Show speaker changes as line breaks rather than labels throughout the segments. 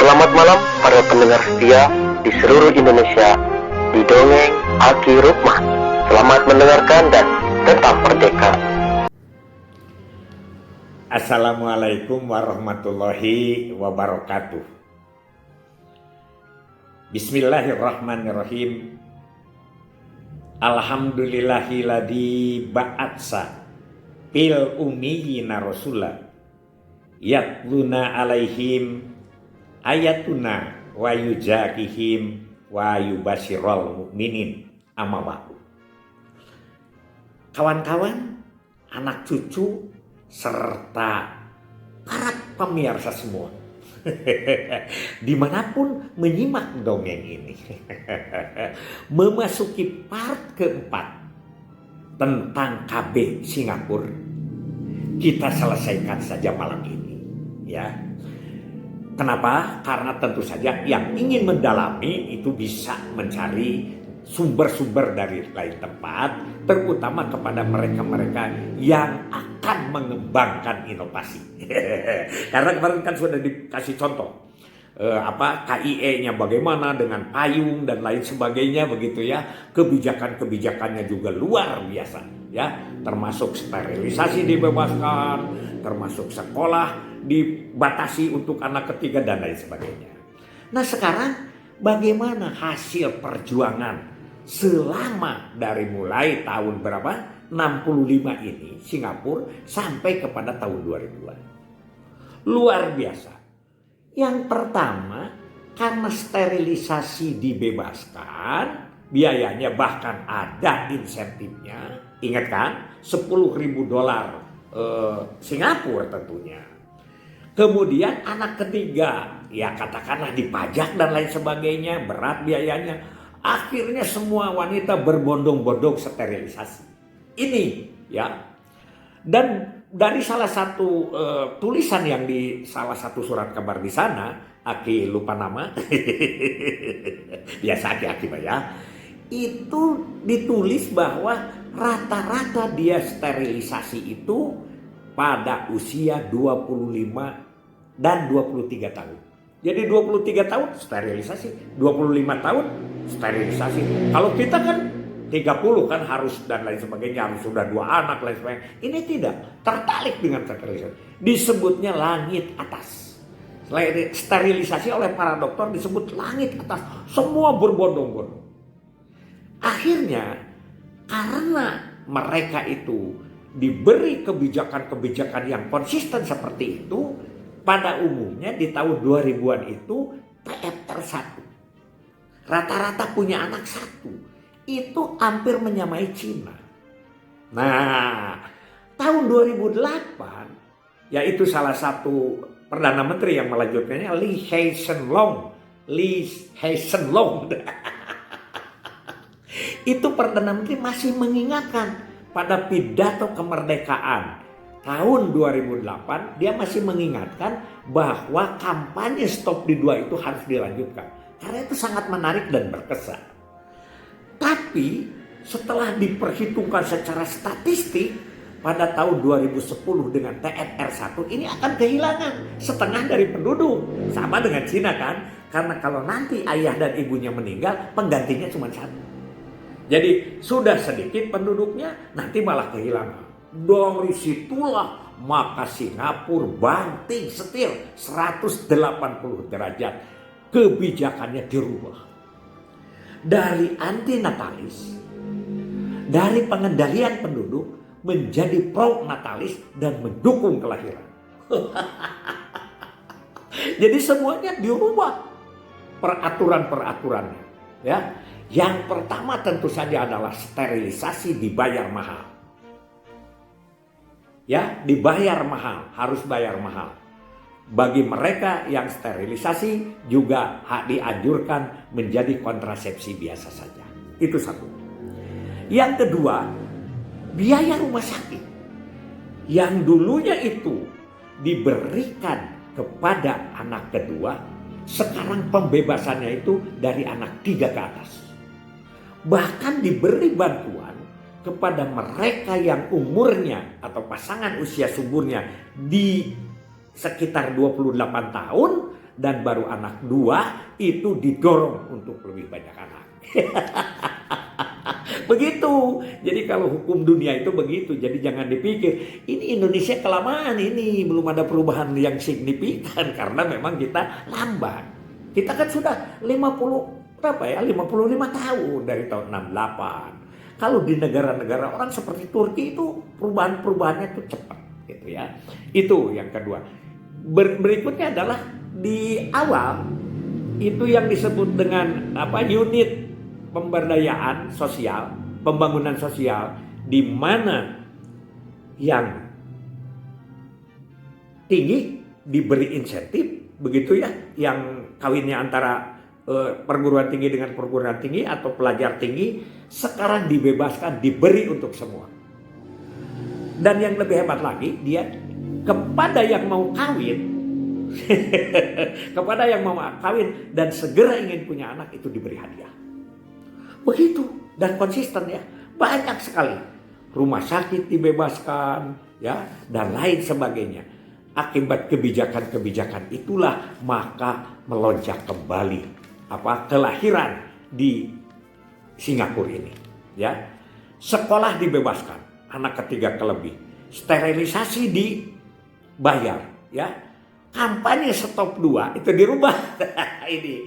Selamat malam para pendengar setia di seluruh Indonesia di Dongeng Aki Rukman. Selamat mendengarkan dan tetap merdeka.
Assalamualaikum warahmatullahi wabarakatuh. Bismillahirrahmanirrahim. Alhamdulillahilladzi ba'atsa fil ummiyina rasula yatluna alaihim ayatuna wa yuzakihim wa yubasyiral mu'minin. Amma ba'du. Kawan-kawan, anak cucu serta para pemirsa semua dimanapun menyimak dongeng ini memasuki part keempat tentang KB Singapura. Kita selesaikan saja malam ini, ya. Kenapa? Karena tentu saja yang ingin mendalami itu bisa mencari sumber-sumber dari lain tempat, terutama kepada mereka-mereka yang akan mengembangkan inovasi. Karena kemarin kan sudah dikasih contoh KIE-nya bagaimana dengan payung dan lain sebagainya begitu ya. Kebijakan-kebijakannya juga luar biasa ya, termasuk sterilisasi dibebaskan, termasuk sekolah dibatasi untuk anak ketiga dan lain sebagainya. Nah, sekarang bagaimana hasil perjuangan selama dari mulai tahun berapa 65 ini Singapura sampai kepada tahun 2000-an. Luar biasa. Yang pertama, karena sterilisasi dibebaskan, biayanya bahkan ada insentifnya. Ingat kan? $10.000 Singapura tentunya. Kemudian anak ketiga, ya katakanlah dipajak dan lain sebagainya, berat biayanya. Akhirnya semua wanita berbondong-bondong sterilisasi. Ini ya. Dan dari salah satu tulisan yang di salah satu surat kabar di sana, Aki lupa nama. Biasa Aki ya. Itu ditulis bahwa rata-rata dia sterilisasi itu pada usia 25 dan 23 tahun. Jadi 23 tahun sterilisasi, 25 tahun sterilisasi. Kalau kita kan 30 kan harus dan lain sebagainya, harus sudah 2 anak lain sebagainya. Ini tidak tertarik dengan sterilisasi. Disebutnya langit atas. Sterilisasi oleh para dokter disebut langit atas. Semua berbondong-bondong. Akhirnya karena mereka itu diberi kebijakan-kebijakan yang konsisten seperti itu, pada umumnya di tahun 2000-an itu PFR 1. Rata-rata punya anak 1. Itu hampir menyamai Cina. Nah, tahun 2008 yaitu salah satu Perdana Menteri yang melanjutkannya, Lee Hsien Loong. Itu Perdana Menteri masih mengingatkan pada pidato kemerdekaan tahun 2008, dia masih mengingatkan bahwa kampanye stop di 2 itu harus dilanjutkan. Karena itu sangat menarik dan berkesan. Tapi setelah diperhitungkan secara statistik, pada tahun 2010 dengan TFR 1 ini akan kehilangan setengah dari penduduk. Sama dengan Cina kan? Karena kalau nanti ayah dan ibunya meninggal, penggantinya cuma 1. Jadi sudah sedikit penduduknya, nanti malah kehilangan. Dari situlah maka Singapura banting setir 180 derajat. Kebijakannya dirubah. Dari anti-natalis, dari pengendalian penduduk menjadi pro-natalis dan mendukung kelahiran. Jadi semuanya dirubah peraturan-peraturannya. Ya, yang pertama tentu saja adalah sterilisasi dibayar mahal. Ya, dibayar mahal, harus bayar mahal. Bagi mereka yang sterilisasi juga dianjurkan menjadi kontrasepsi biasa saja. Itu satu. Yang kedua, biaya rumah sakit. Yang dulunya itu diberikan kepada anak kedua, sekarang pembebasannya itu dari anak 3 ke atas. Bahkan diberi bantuan kepada mereka yang umurnya atau pasangan usia suburnya di sekitar 28 tahun dan baru anak 2 itu didorong untuk lebih banyak anak. Begitu. Jadi kalau hukum dunia itu begitu. Jadi jangan dipikir ini Indonesia kelamaan, ini belum ada perubahan yang signifikan karena memang kita lambat. Kita kan sudah 55 tahun dari tahun 68. Kalau di negara-negara orang seperti Turki itu perubahannya itu cepat gitu ya. Itu yang kedua. Berikutnya adalah di awal itu yang disebut dengan unit pemberdayaan sosial, pembangunan sosial, di mana yang tinggi diberi insentif, begitu ya, yang kawinnya antara perguruan tinggi dengan perguruan tinggi atau pelajar tinggi, sekarang dibebaskan, diberi untuk semua. Dan yang lebih hebat lagi, dia kepada yang mau kawin, kepada yang mau kawin dan segera ingin punya anak itu diberi hadiah. Begitu, dan konsisten ya, banyak sekali rumah sakit dibebaskan ya, dan lain sebagainya. Akibat kebijakan-kebijakan itulah maka melonjak kembali kelahiran di Singapura ini ya. Sekolah dibebaskan, anak ketiga ke lebih, sterilisasi dibayar ya. Kampanye stop 2 itu dirubah. Ini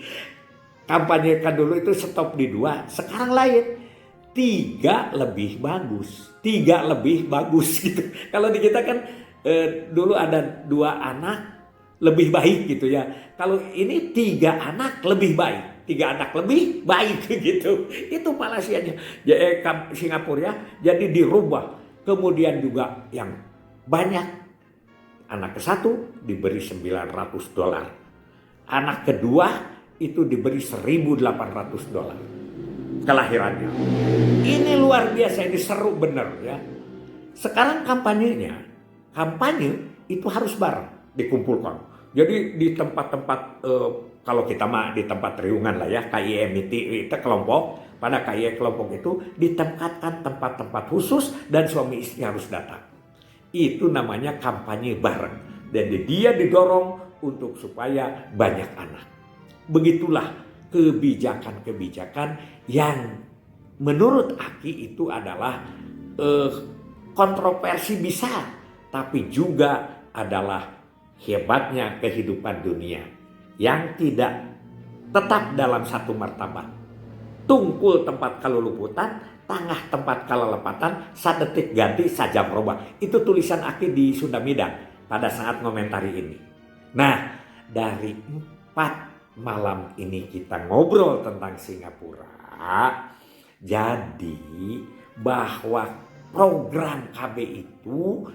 kampanye kan dulu itu stop di 2, sekarang lain. 3 lebih bagus gitu. Kalau di kita kan dulu ada 2 anak lebih baik gitu ya. Kalau ini 3 anak lebih baik, 3 anak lebih baik gitu. Itu Malaysianya, Singapura ya. Jadi dirubah. Kemudian juga yang banyak, anak ke-1 diberi $900, anak kedua itu diberi $1.800 kelahirannya. Ini luar biasa, ini seru bener ya. Sekarang kampanye itu harus bareng dikumpulkan. Jadi di tempat-tempat kalau kita mah di tempat riungan lah ya, KIM itu kelompok, pada KIM kelompok itu ditempatkan tempat-tempat khusus dan suami istri harus datang. Itu namanya kampanye bareng. Dan dia didorong untuk supaya banyak anak. Begitulah kebijakan-kebijakan yang menurut Aki itu adalah kontroversi bisa, tapi juga adalah hebatnya kehidupan dunia yang tidak tetap dalam satu martabat. Tungkul tempat kaluluputan, tangah tempat kalelepatan, sadetik ganti sajam robah. Itu tulisan Aki di Sunda Midang pada saat ngomentari ini. Nah, dari 4 malam ini kita ngobrol tentang Singapura. Jadi bahwa program KB itu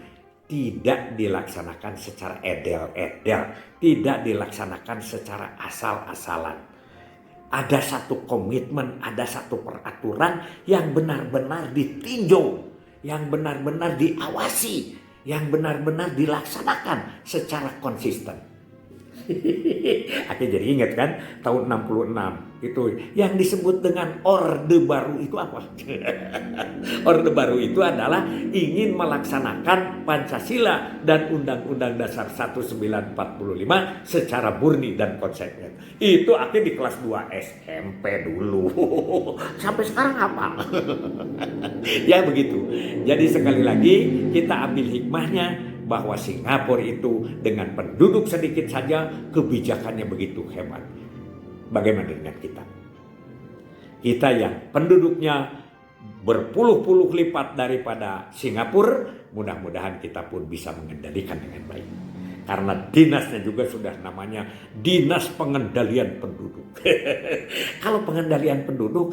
tidak dilaksanakan secara edel-edel, tidak dilaksanakan secara asal-asalan. Ada satu komitmen, ada satu peraturan yang benar-benar ditinjau, yang benar-benar diawasi, yang benar-benar dilaksanakan secara konsisten. Aku jadi ingat kan tahun 66 itu yang disebut dengan Orde Baru itu apa? Orde Baru itu adalah ingin melaksanakan Pancasila dan Undang-Undang Dasar 1945 secara murni dan konsekuen. Itu aku di kelas 2 SMP dulu. Sampai sekarang apa? Ya begitu. Jadi sekali lagi kita ambil hikmahnya bahwa Singapura itu dengan penduduk sedikit saja kebijakannya begitu hebat. Bagaimana dengan kita? Kita yang penduduknya berpuluh-puluh lipat daripada Singapura, mudah-mudahan kita pun bisa mengendalikan dengan baik. Karena dinasnya juga sudah namanya Dinas Pengendalian Penduduk. Kalau pengendalian penduduk,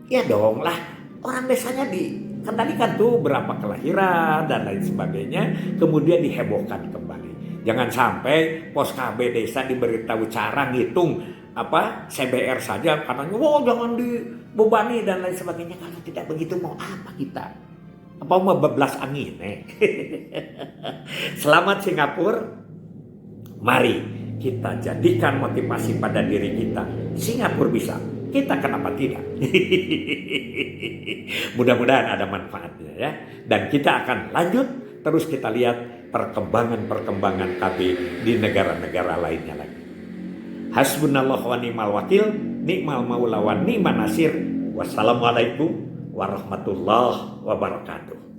ya dong lah orang desanya dikendalikan tuh berapa kelahiran dan lain sebagainya, kemudian dihebohkan kembali. Jangan sampai pos KB desa diberitahu cara ngitung CBR saja katanya, jangan dibebani dan lain sebagainya. Kalau tidak begitu mau apa kita? Apa mau beblas angin? Selamat Singapura. Mari kita jadikan motivasi pada diri kita. Singapura bisa. Kita kenapa tidak? Mudah-mudahan ada manfaatnya ya. Dan kita akan lanjut terus kita lihat perkembangan KB di negara-negara lainnya lagi. Hasbunallah wa ni'mal wakil, ni'mal maula wa ni'man nasir. Wassalamualaikum warahmatullahi wabarakatuh.